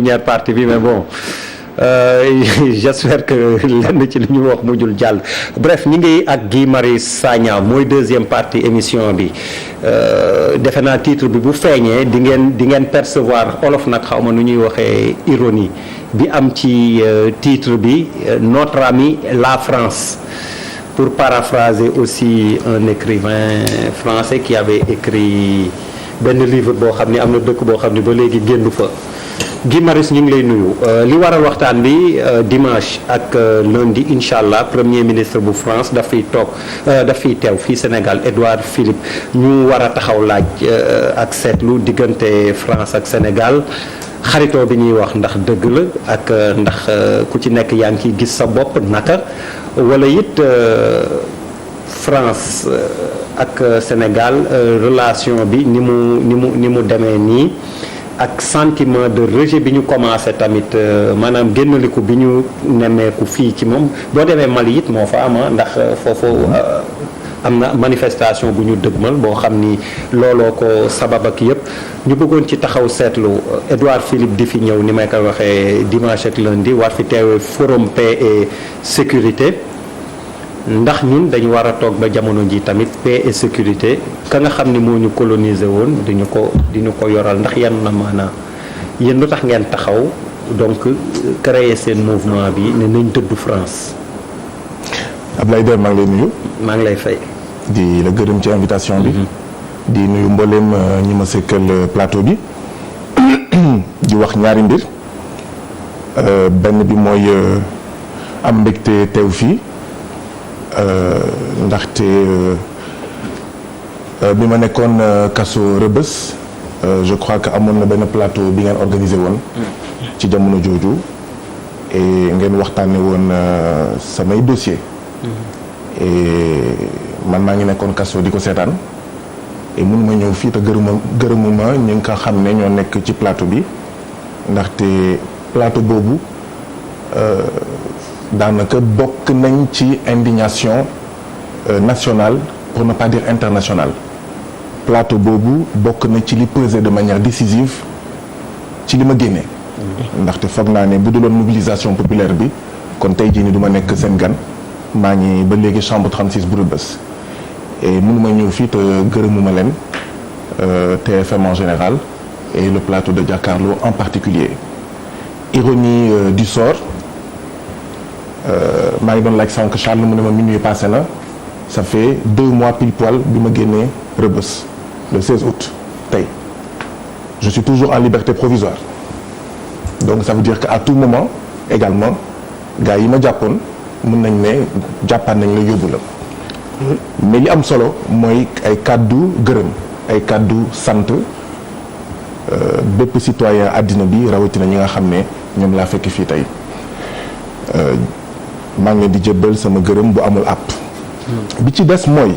première partie bi mais bon j'espère que lenn ci li ñu wax mujjul jàll bref ñi ngi ak Guy Marius Sagna mooy deuxième partie émission bi defe naa titre bi bu feeñee di ngeen percevoir olof nag xaw ma nu ñuy waxee ironie bi am ci titre bi notre ami la France pour paraphraser aussi un écrivain français qui avait écrit benn livre boo xam ni am na dëkk boo xam ni ba léegi génn fa Guy Marius ñu ngi lay nuyu li waral waxtaan bi dimanche ak lundi incha allah premier ministre bu France daf fiy toog daf fiy teew fii Sénégal Édouard Philippe ñu war a taxaw laaj ak seetlu diggante France ak Sénégal xaritoo bi ñuy wax ndax dëgg la ak ndax ku ci nekk yaa ngi ciy gis sa bopp naka wala it France ak Sénégal relation bi ni mu demee nii. ak sentiment de rejet bi ñu commencé tamit maanaam génnaliku bi ñu nemmeeku fii ci moom boo demee Mali it moo fa am ndax foofu am na manifestation bu ñu dëgmal boo xam ni looloo ko sabab ak yëpp ñu bëggoon ci taxaw seetlu Édouard Philippe di fi ñëw ni may ko waxee dimanche ak lundi war fi teewee forum paix et sécurité ndax ñun dañu war a toog ba jamono ji tamit paix et sécurité ka nga xam ni moo ñu colonisé woon di ñu ko yoral ndax yan na maanaam yéen lu tax ngeen taxaw donc créer seen mouvement bi ne nañ dëddu France. Ablaye Der maa ngi lay nuyu. maa ngi lay fay. di la gërëm ci invitation bi. di nuyu mboolem ñi ma sekkal plateau bi di wax ñaari mbir benn bi mooy am mbégte teew fii. ndaxte bi ma nekkoon kaso Rebeuss je crois que amoon na benn plateau bi ngeen organisé woon ci jamono jooju et ngeen waxtaane woon samay dossier et man maa ngi nekkoon kaso di ko seetaan et mun ma ñëw fii te gërëmuma ñu ngi ko xam ne ñoo nekk ci plateau bi ndaxte plateau boobu daanaka bokk nañ ci indignation nationale pour ne pas dire internationale plateau boobu bokk na ci li pesé de manière décisive ci li ma génnee ndaxte foog naa ne bu duloon mobilisation populaire bi kon tey jii ni du ma nekk seen gan maa ngi ba léegi chambre 36 bu Rebeuss et mënuma ñëw fii te gërëmuma leen TFM en général et le plateau de Jakaarlo en particulier ironie du sort maa ngi doon laaj sànq Charles mu ne ma minuit passé na ça fait 2 mois pile poil bi ma génnee Rebeuss le 16 août tey je suis toujours en liberté provisoire donc ça veut dire que à tout moment également gars yi ma jàppoon mën nañ ne jàppaat nañ la yóbbu la mais li am solo mooy ay kàddu gërëm ay kàddu sant bépp citoyen àddina bi rawatina ñi nga xam ne ñoom laa fekk fii tey maa ngi leen di jëbbal sama gërëm bu amul àpp bi ci des mooy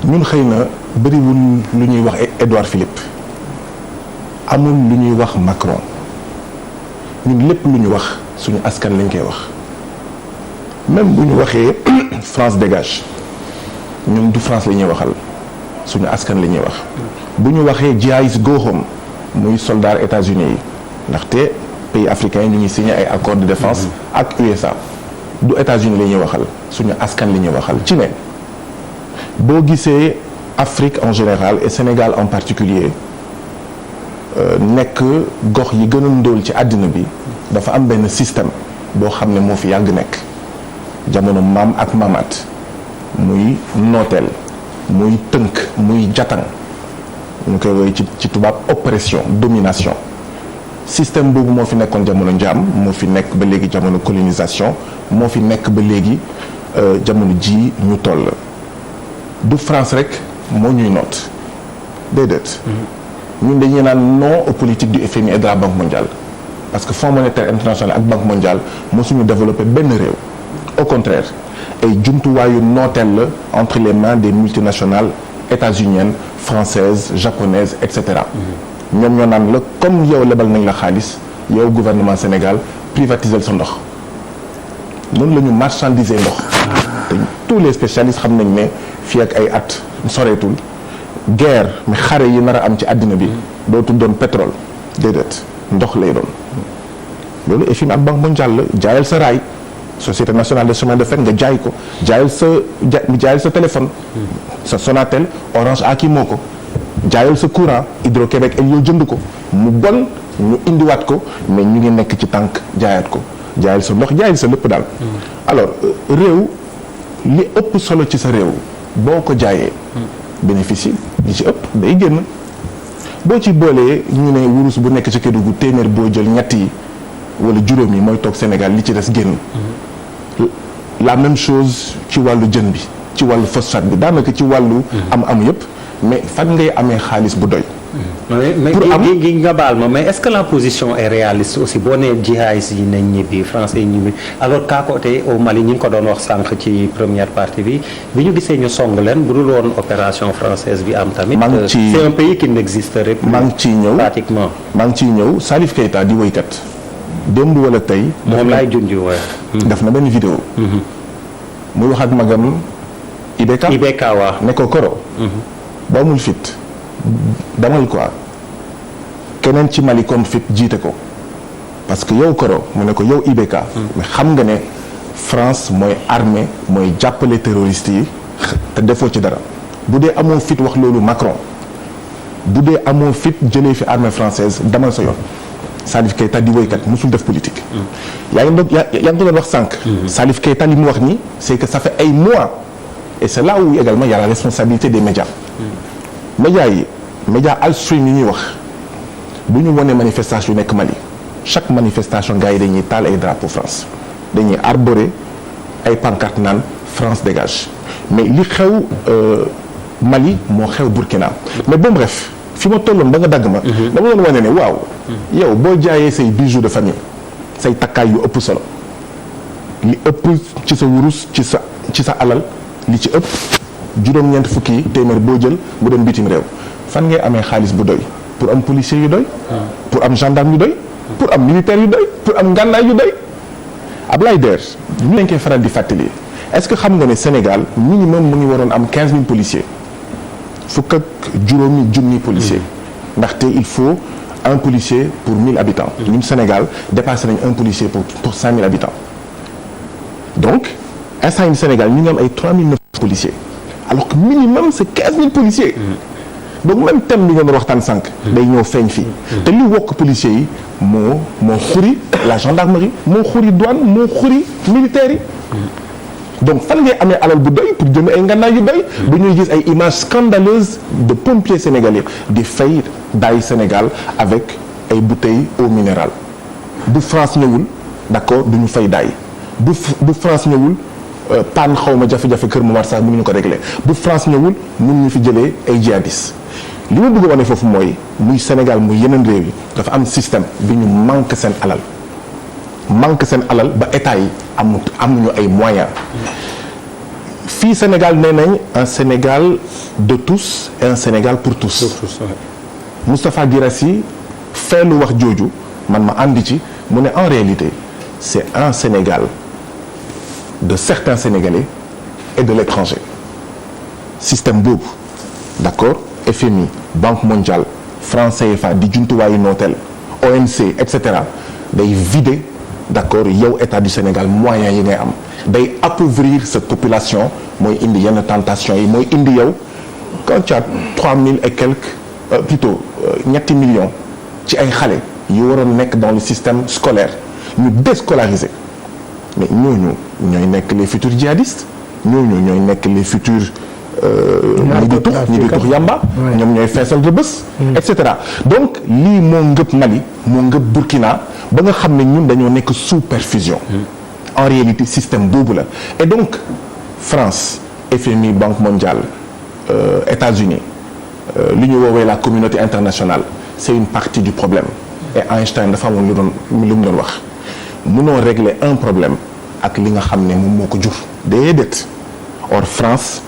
ñun xëy na bëriwul lu ñuy wax Édouard Philippe amul lu ñuy wax Macron ñun lépp lu ñu wax suñu askan lañ koy wax même bu ñu waxee France dégage ñun du France la ñuy waxal suñu askan la ñuy wax bu ñu waxee GIs go home muy soldat États-Unis yi ndaxte pays africains yi ñu ngi signé ay accords de défense ak USA du États-Unis la ñuy waxal suñu askan la ñuy waxal ci ne boo gisee Afrique en général et Sénégal en particulier nekk gox yi gën a ndóol ci àddina bi dafa am benn système boo xam ne moo fi yàgg nekk jamono maam ak maamaat muy nooteel muy tënk muy jatan ñu koy woy ci tubaab oppression domination système boobu moo fi nekkoon jamono njaam moo fi nekk ba léegi jamono colonisation moo fi nekk ba léegi jamono ji ñu toll du France rek moo ñuy noot déedéet ñun dañuy naan non aux politiques du FMI et de la Banque mondiale parce que Fonds monétaire international ak Banque mondiale mosuñu développé benn réew au contraire ay jumtuwaayu nooteel la entre les mains des multinationales états-uniennes françaises japonaises et cetera ñoom ñoo naan la comme yow lebal nañ la xaalis yow gouvernement Sénégal privatiser sa ndox noonu la ñu marchandiser ndox te tous les spécialistes xam nañ ne fii ak ay at soreetul guerre mais xare yi nar a am ci àddina bi dootul doon pétrole déedéet ndox lay doon loolu FMI ak Banque mondiale la jaayal sa raay Société nationale de chemin de fer nga jaay ko jaayal sa téléphone sa Sonatel Orange Akimoo ko jaayal sa courant Hydro-Québec el yoo jënd ko mu bon ñu indiwaat ko mais ñu ngi nekk ci tànk jaayaat ko jaayal sa ndox jaayal sa lépp daal alors réew li ëpp solo ci sa réew boo ko jaayee bénéfice li ci ëpp day génn boo ci boolee ñu ne wurus bu nekk ci Kédougou téeméer boo jël ñett yi wala juróom yi mooy toog Sénégal li ci des génn la même chose ci wàllu jën bi ci wàllu phosphate bi daanaka ci wàllu am yëpp mais fan ngay amee xaalis bu doy mais gi nga baal ma mais est-ce que la position est réaliste aussi boo nee jihadistes yi nañ ñibbi français yi ñibbi alors qu'à côté au Mali ñi ngi ko doon wax sànq ci première partie bi ñu gisee ñu song leen bu dul woon opération française bi am tamit c'est un pays qui n'existerait plus maa ngi ciy ñëw pratiquement maa ngi ciy ñëw Salif Keita di woykat démb wala tey moom laay junj def na benn vidéo muy wax ak magam IBK waa ne ko Koro ba amul fit damal quoi keneen ci Mali comme fit jiite ko parce que yow Koro mu ne ko yow IBK mais xam nga ne France mooy armée mooy jàppale terroristes yi te defoo ci dara bu dee amoo fit wax loolu Macron bu dee amoo fit jëlee fi armée française damal sa yoon Salif Keita di woykat musul def politique yaa ngi doon wax sànq Salif Keita li mu wax nii c'est que ça fait ay mois et c'est là où également il y a la responsabilité des médias média Alstream yi ñuy wax bu ñu wonee manifestation yu nekk Mali chaque manifestation gars yi dañuy taal ay drapeau France dañuy arborer ay pancarte naan France dégage mais li xew Mali moo xew Burkina mais bon bref fi ma tolloon ba nga dagg ma dama doon wane ne waaw yow boo jaayee say bijoux de famille say takkaay yu ëpp solo li ëpp ci sa wurus ci sa alal li ci ëpp juróom-ñeent fukki yi téeméer boo jël mu dem bitim réew fan ngay amee xaalis bu doy pour am policier yu doy pour am gendarme yu doy pour am militaire yu doy pour am ngànnaay yu doy Ablaye Der ñu lañ koy faral di fàttali est-ce que xam nga ne Sénégal minimum mu ngi waroon am 15 000 policiers fukk ak juróomi junni policiers ndaxte il faut un policier pour 1000 habitants ñun Sénégal dépassé nañ un policier pour 5000 habitants donc instant yi Sénégal ñu ngi am ay 3900 policiers alors que minimum c'est 15 000 policiers donc même thème bi ngeen waxtaan sànq day ñëw feeñ fii te li wokk policiers yi moo xuri la gendarmerie moo xuri douane moo xuri militaires yi donc fan ngay amee alal bu doy pour jënd ay ngànnaay yu doy bu ñuy gis ay images scandaleuses de pompiers sénégalais di fay daay Sénégal avec ay bouteilles eau minérale bu France ñëwul d'accord du ñu fay daay bu France ñëwul panne xawma jafe-jafe Kër Momar Sarr mënuñu ko régler bu France ñëwul mën ñu fi jëlee ay djihadistes li ma bëgg a wane foofu mooy muy Sénégal muy yeneen réew yi dafa am système bi ñu manque seen alal ba état yi amuñu ay moyens fii Sénégal nee nañ un Sénégal de tous et un Sénégal pour tous Moustapha Guirassy feelu wax jooju man ma àndi ci mu ne en réalité c'est un Sénégal de certains Sénégalais et de l'étranger système boobu d'accord FMI Banque mondiale franc CFA di jumtuwaayu nooteel OMC et cetera day vider d'accord yow état du Sénégal moyens yi ngay am day appauvrir cette population mooy indi yenn tentation yi mooy indi yow quand tu as 3000 et quelques plutôt ñetti millions ci ay xale yu waroon nekk dans le système scolaire ñu déscolariser mais ñooñu ñooy nekk les futurs djihadistes ñooñu ñooy nekk les futurs ñi di tux yamba ñoom ñooy feesal Rebeuss et cetera donc lii moo ngëp Mali moo ngëp Burkina ba nga xam ne ñun dañoo nekk sous perfusion en réalité système boobu la et donc France FMI Banque mondiale États-Unis li ñu woowee la communauté internationale c'est une partie du problème et Einstein dafa amoon lu mu doon wax mënoo régler un problème ak li nga xam ne moom moo ko jur déedéet or France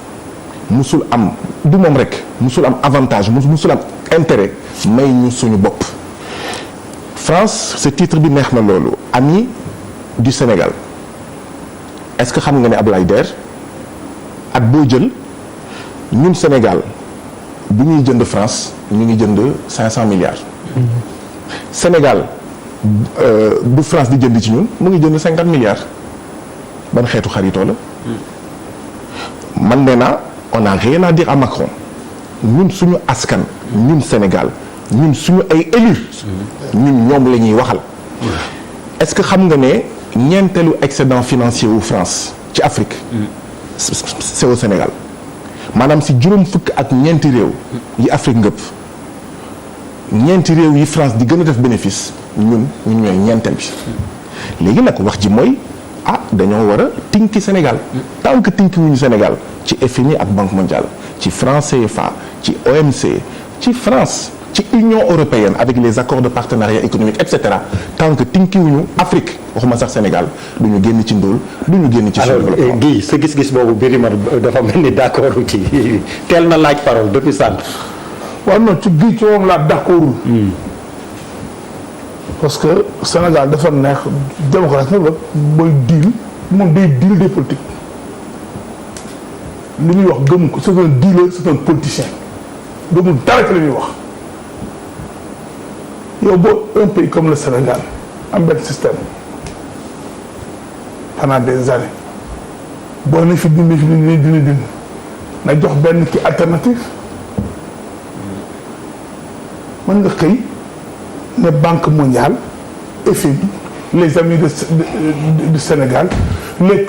musul am du moom rek musul am avantage musul am intérêt may ñu suñu bopp France ce titre bi neex na loolu ami du Sénégal est-ce que xam nga ne Ablaye Der at boo jël ñun Sénégal bu ñuy jënd France ñu ngi jënd 500 milliards Sénégal bu France di jënd ci ñun mu ngi jënd 50 milliards ban xeetu xaritoo la. man nee naa on a rien à dire à Macron ñun suñu askan. ñun Sénégal ñun suñu ay élus. ñun ñoom la ñuy waxal. est-ce que xam nga ne ñeenteelu excédent financier wu France ci Afrique. c'est au Sénégal maanaam si juróom fukk ak ñeenti réew. yi Afrique ngëpp ñeenti réew yi France di gën a def bénéfice ñun ñooy ñeenteel bi. léegi nag wax ji mooy dañoo war a tinki Sénégal. tant que tinki wuñu Sénégal ci FMI ak Banque mondiale ci franc CFA ci OMC ci France ci Union européenne avec les accords de partenariat économique et cetera tant que tinki wuñu Afrique waxuma sax Sénégal du ñu génn ci ndóol du ñu génn ci. alors Guy sa gis-gis boobu Birima dafa mel ni d'accord ci teel na laaj parole depuis sànq. waaw non ci Guy ci moom laa d'accordul. parce que Sénégal dafa neex démocratie nag mooy deal moom day deal des politiques li muy wax gëmu ko c'est un dealer c'est un politicien gëmul dara ci li muy wax yow boo un pays comme le Sénégal am benn système pendant des années boo na fi dindi na jox benn ki alternative mën nga xëy ne Banque mondiale FMI les amis du Sénégal les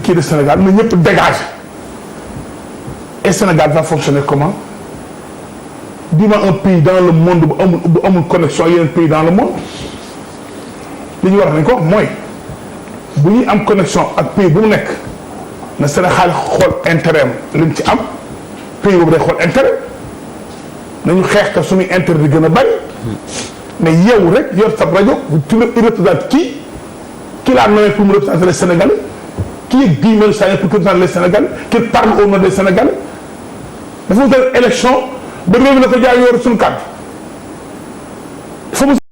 kii de Sénégal na ñëpp dégagé et Sénégal va fonctionner comment dis-moi un pays dans le monde bu amul connexion ak yeneen pays dans le monde li ñu war nañ ko wax mooy bu ñuy am connexion ak pays bu mu nekk na Sénégal xool intérêt am li mu ci am pays boobu day xool intérêt nañu xeex ka suñuy intérêt di gën a bari mais yow rek yor sa rajo tu représentes qui l'a nommé pour me représenter les Sénégalais qui est Guy Marius Sagna pour représenter les Sénégalais qui parle au nom des Sénégalais dafa mu élection ba réew mi na ko jaay yor suñu kàddu